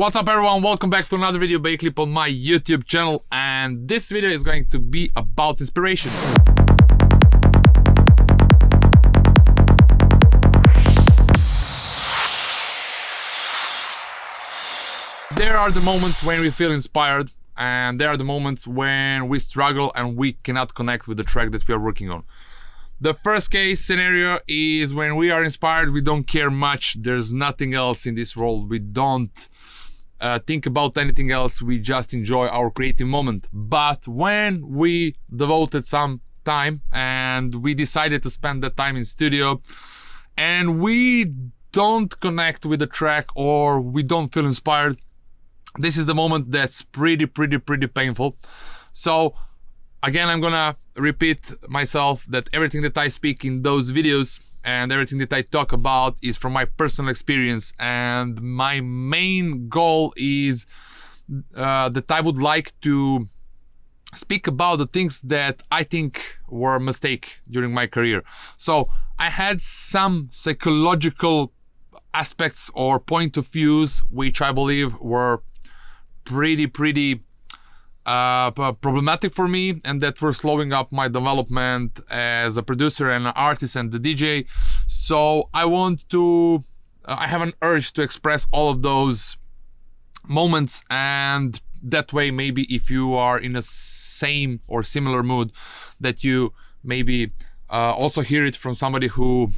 What's up everyone, welcome back to another video by Clip on my YouTube channel, and this video is going to be about inspiration. There are the moments when we feel inspired, and there are the moments when we struggle and we cannot connect with the track that we are working on. The first case scenario is when we are inspired, we don't care much, there's nothing else in this world, we don't think about anything else, we just enjoy our creative moment. But when we devoted some time and we decided to spend that time in studio and we don't connect with the track or we don't feel inspired, this is the moment that's pretty painful. So again, I'm gonna repeat myself that everything that I speak in those videos and everything that I talk about is from my personal experience, and my main goal is that I would like to speak about the things that I think were a mistake during my career. So I had some psychological aspects or point of views which I believe were pretty problematic for me, and that were slowing up my development as a producer and an artist and the DJ. So I have an urge to express all of those moments, and that way maybe if you are in a same or similar mood, that you maybe also hear it from somebody who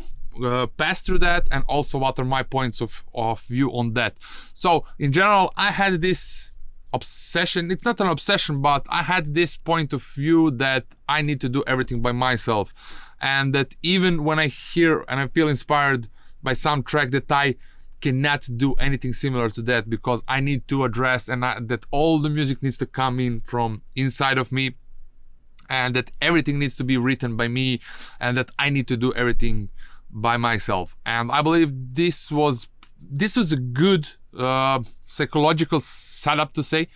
passed through that, and also what are my points of view on that. So in general, I had this obsession, it's not an obsession, but I had this point of view that I need to do everything by myself, and that even when I hear and I feel inspired by some track, that I cannot do anything similar to that, because I need to address that all the music needs to come in from inside of me, and that everything needs to be written by me, and that I need to do everything by myself. And I believe this was a good psychological setup, to say,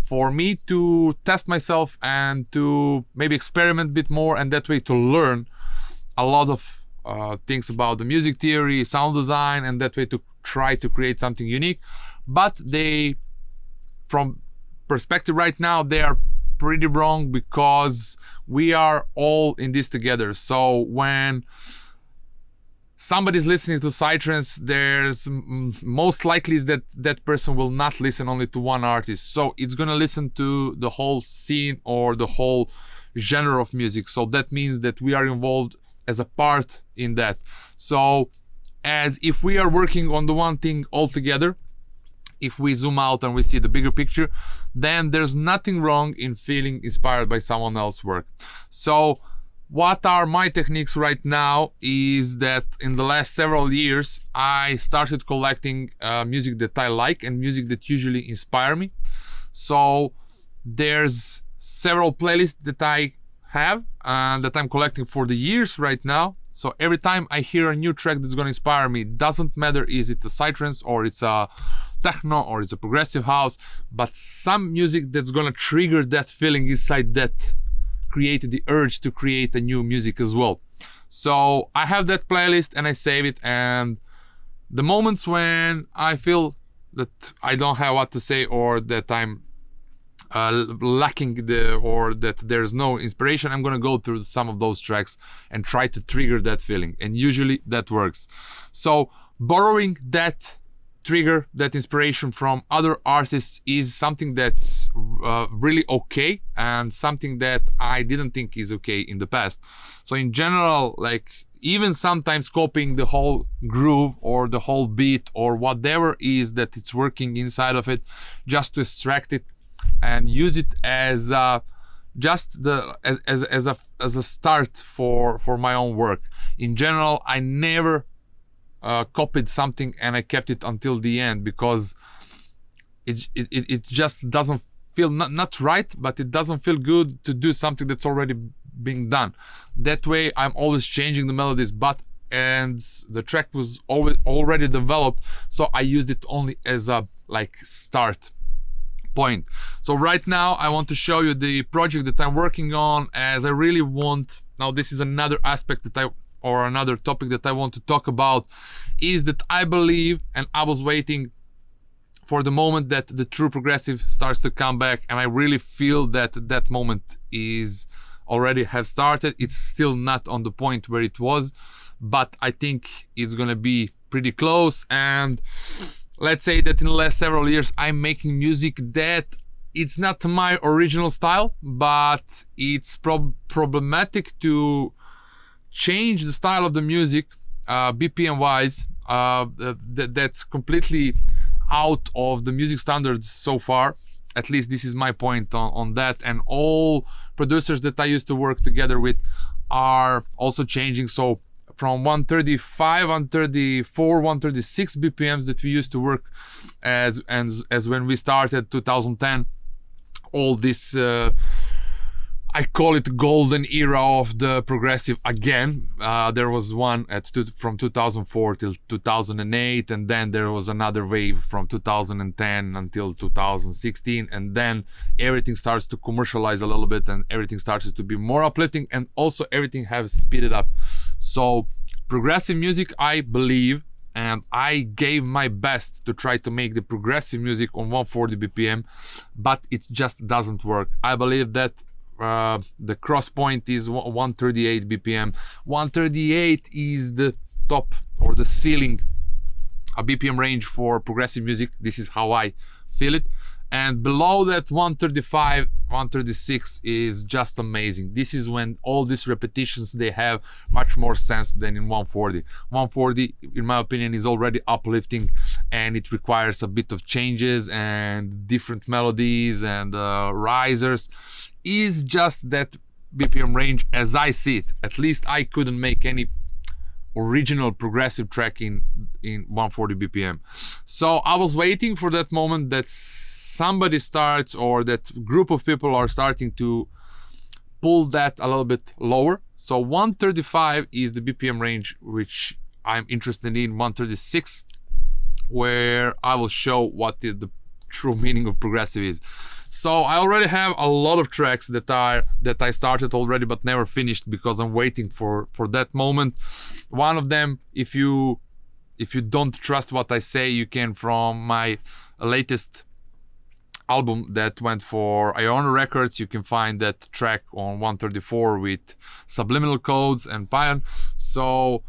for me to test myself and to maybe experiment a bit more, and that way to learn a lot of things about the music theory, sound design, and that way to try to create something unique. But from perspective right now, they are pretty wrong, because we are all in this together. So when somebody's listening to Psytrance, there's most likely is that person will not listen only to one artist, so it's gonna listen to the whole scene or the whole genre of music. So that means that we are involved as a part in that. So as if we are working on the one thing all together, if we zoom out and we see the bigger picture, then there's nothing wrong in feeling inspired by someone else's work. So what are my techniques right now is that in the last several years I started collecting music that I like and music that usually inspire me. So there's several playlists that I have that I'm collecting for the years right now. So every time I hear a new track that's gonna inspire me, it doesn't matter is it a psytrance or it's a techno or it's a progressive house, but some music that's gonna trigger that feeling inside that created the urge to create a new music as well. So I have that playlist and I save it, and the moments when I feel that I don't have what to say, or that I'm lacking or that there's no inspiration, I'm gonna go through some of those tracks and try to trigger that feeling, and usually that works. So borrowing that trigger, that inspiration from other artists, is something that's really okay, and something that I didn't think is okay in the past. So in general, like even sometimes copying the whole groove or the whole beat or whatever is that it's working inside of it, just to extract it and use it as just as a start for my own work. In general, I never copied something and I kept it until the end, because it just doesn't feel not right, but it doesn't feel good to do something that's already being done. That way I'm always changing the melodies, and the track was already developed, so I used it only as a start point. So right now I want to show you the project that I'm working on, as I really want. Now this is another aspect or another topic that I want to talk about, is that I believe, and I was waiting for the moment that the true progressive starts to come back, and I really feel that that moment is already have started. It's still not on the point where it was, but I think it's gonna be pretty close. And let's say that in the last several years I'm making music that it's not my original style, but it's problematic to change the style of the music BPM wise. That's completely out of the music standards so far. At least this is my point on that. And all producers that I used to work together with are also changing. So from 135, 134, 136 BPMs that we used to work as when we started 2010, all this I call it golden era of the progressive again. There was one from 2004 till 2008, and then there was another wave from 2010 until 2016, and then everything starts to commercialize a little bit, and everything starts to be more uplifting, and also everything has speeded up. So progressive music, I believe, and I gave my best to try to make the progressive music on 140 BPM, but it just doesn't work. I believe that the cross point is 138 BPM. 138 is the top or the ceiling a BPM range for progressive music. This is how I feel it. And below that, 135, 136 is just amazing. This is when all these repetitions, they have much more sense than in 140. 140, in my opinion, is already uplifting, and it requires a bit of changes and different melodies and risers. Is just that BPM range as I see it. At least I couldn't make any original progressive track in 140 BPM. So I was waiting for that moment that somebody starts, or that group of people are starting to pull that a little bit lower. So 135 is the BPM range which I'm interested in. 136, where I will show what the true meaning of progressive is. So I already have a lot of tracks that I started already but never finished, because I'm waiting for that moment. One of them, if you don't trust what I say, you can, from my latest album that went for Iona Records, you can find that track on 134 with subliminal codes and Pion. So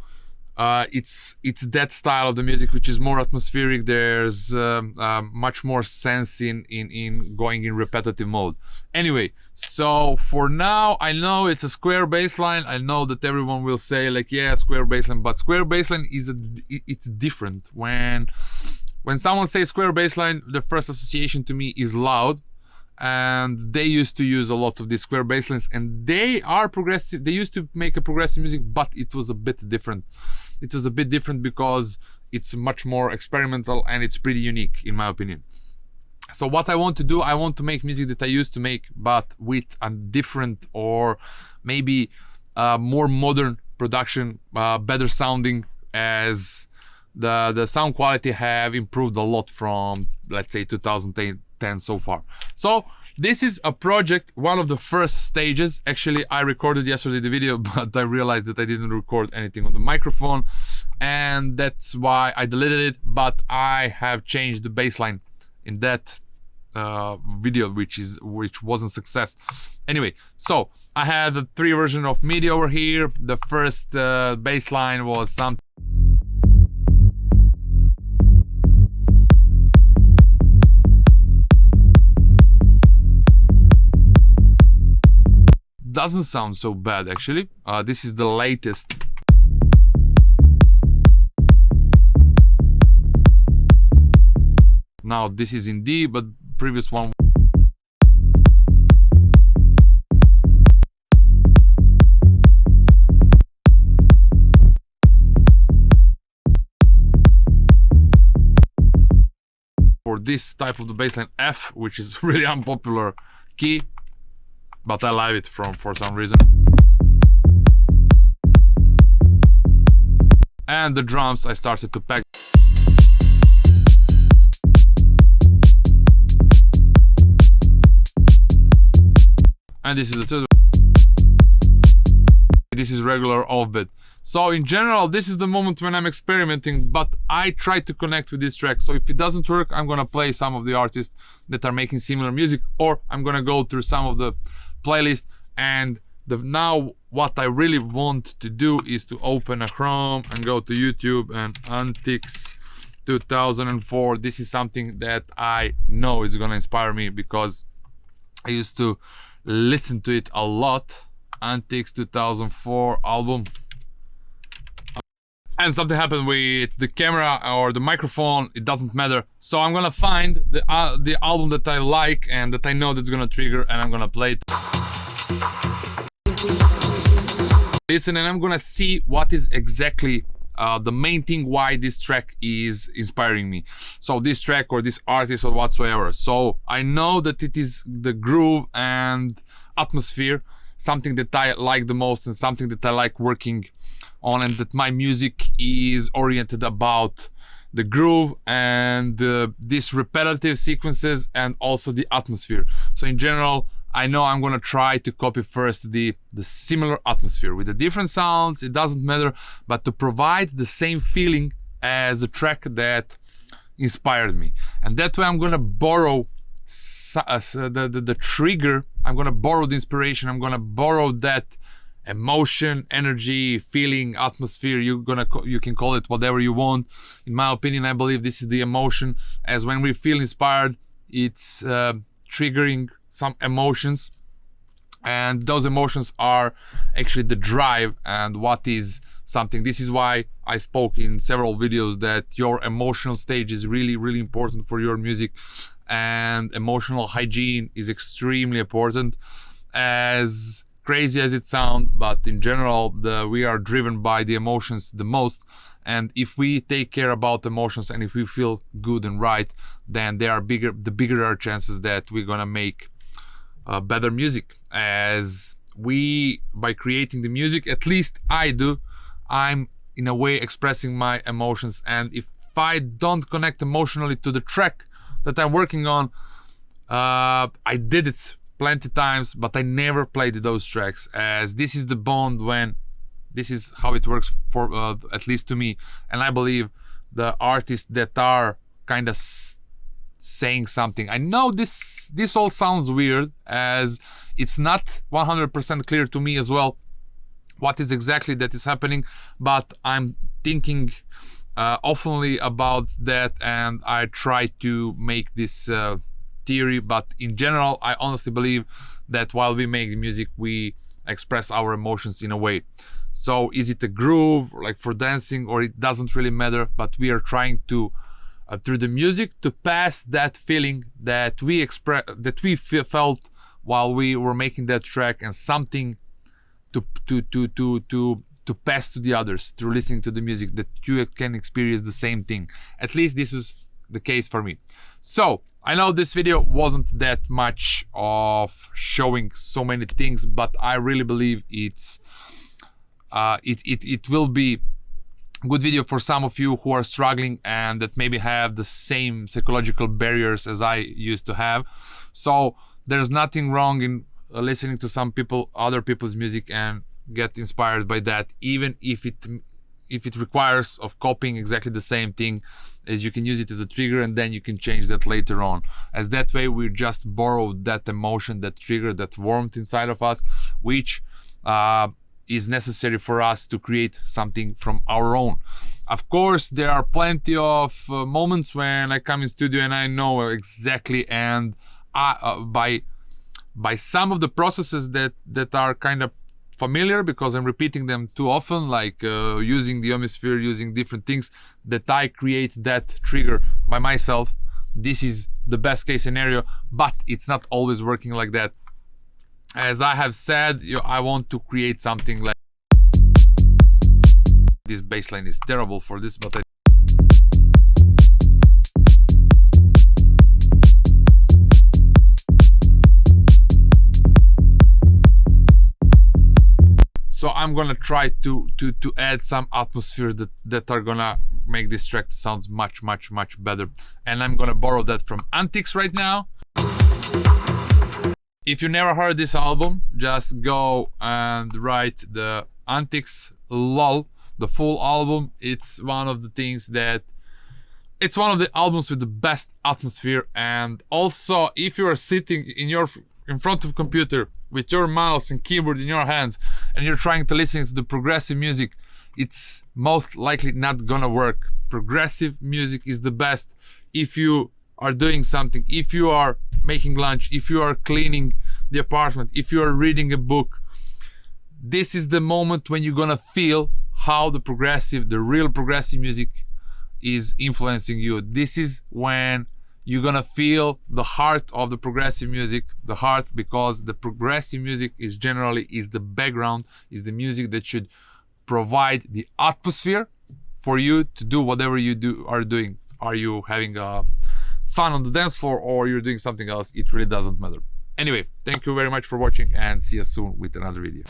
it's that style of the music which is more atmospheric. There's much more sense in going in repetitive mode. Anyway, so for now, I know it's a square bassline. I know that everyone will say like, yeah, square bassline, but square bassline it's different. When someone says square bassline, the first association to me is loud, and they used to use a lot of these square basslines, and they are progressive. They used to make a progressive music, but it was a bit different. It was a bit different because it's much more experimental, and it's pretty unique in my opinion. So what I want to do, I want to make music that I used to make, but with a different, or maybe more modern production, better sounding, as the sound quality have improved a lot from, let's say, 2010 so far. So this is a project, one of the first stages. Actually, I recorded yesterday the video, but I realized that I didn't record anything on the microphone, and that's why I deleted it. But I have changed the bass line in that video, which wasn't success. Anyway, so I had the 3 version of MIDI over here. The first bass line was something. Doesn't sound so bad actually. This is the latest. Now this is in D, but previous one. For this type of the bassline, F, which is really unpopular key, but I love it for some reason. And the drums, I started to pack. And this is the third. this is regular offbeat. So in general, this is the moment when I'm experimenting, but I try to connect with this track. So if it doesn't work, I'm gonna play some of the artists that are making similar music, or I'm gonna go through some of the playlist. And now what I really want to do is to open a Chrome and go to YouTube and Antics 2004. This is something that I know is gonna inspire me because I used to listen to it a lot. Antics 2004 album. And something happened with the camera or the microphone, it doesn't matter. So I'm gonna find the album that I like and that I know that's gonna trigger, and I'm gonna play it. Listen, and I'm gonna see what is exactly the main thing why this track is inspiring me. So this track or this artist or whatsoever. So I know that it is the groove and atmosphere, something that I like the most and something that I like working on, and that my music is oriented about the groove and these repetitive sequences and also the atmosphere. So in general, I know I'm gonna try to copy first the similar atmosphere with the different sounds, it doesn't matter, but to provide the same feeling as a track that inspired me. And that way I'm gonna borrow the trigger, I'm gonna borrow the inspiration, I'm gonna borrow that emotion, energy, feeling, atmosphere. You can call it whatever you want. In my opinion, I believe this is the emotion, as when we feel inspired, it's triggering some emotions, and those emotions are actually the drive and what is something. This is why I spoke in several videos that your emotional stage is really important for your music, and emotional hygiene is extremely important. As crazy as it sounds, but in general, we are driven by the emotions the most, and if we take care about emotions and if we feel good and right, then the bigger are chances that we're gonna make better music. As by creating the music, at least I do, I'm in a way expressing my emotions, and if I don't connect emotionally to the track that I'm working on, I did it plenty times, but I never played those tracks, as this is the bond when this is how it works for at least to me. And I believe the artists that are kind of saying something, I know this all sounds weird, as it's not 100% clear to me as well what is exactly that is happening, but I'm thinking oftenly about that, and I try to make this theory. But in general, I honestly believe that while we make music, we express our emotions in a way. So is it a groove like for dancing, or it doesn't really matter, but we are trying to through the music to pass that feeling that we felt while we were making that track, and something to pass to the others through listening to the music, that you can experience the same thing. At least this is the case for me. So I know this video wasn't that much of showing so many things, but I really believe it will be good video for some of you who are struggling and that maybe have the same psychological barriers as I used to have. So there's nothing wrong in listening to other people's music and get inspired by that, even if it requires of copying exactly the same thing, as you can use it as a trigger and then you can change that later on. As that way we just borrow that emotion, that trigger, that warmth inside of us, which is necessary for us to create something from our own. Of course, there are plenty of moments when I come in studio and I know exactly, and by some of the processes that are kind of familiar because I'm repeating them too often, like using the hemisphere, using different things, that I create that trigger by myself. This is the best case scenario, but it's not always working like that. As I have said, I want to create something like this. Bassline is terrible for this, but so I'm gonna try to add some atmosphere that are gonna make this track sounds much better, and I'm gonna borrow that from Antics right now. If you never heard this album, just go and write the Antics, LOL, the full album. It's one of the things that it's one of the albums with the best atmosphere. And also, if you are sitting in front of a computer with your mouse and keyboard in your hands and you're trying to listen to the progressive music, it's most likely not gonna work. Progressive music is the best if you are doing something, if you are making lunch, if you are cleaning the apartment, if you are reading a book. This is the moment when you're gonna feel how the real progressive music is influencing you. This is when you're gonna feel the heart of the progressive music, because the progressive music is the background, is the music that should provide the atmosphere for you to do whatever you are doing. Are you having fun on the dance floor or you're doing something else? It really doesn't matter. Anyway, thank you very much for watching and see you soon with another video.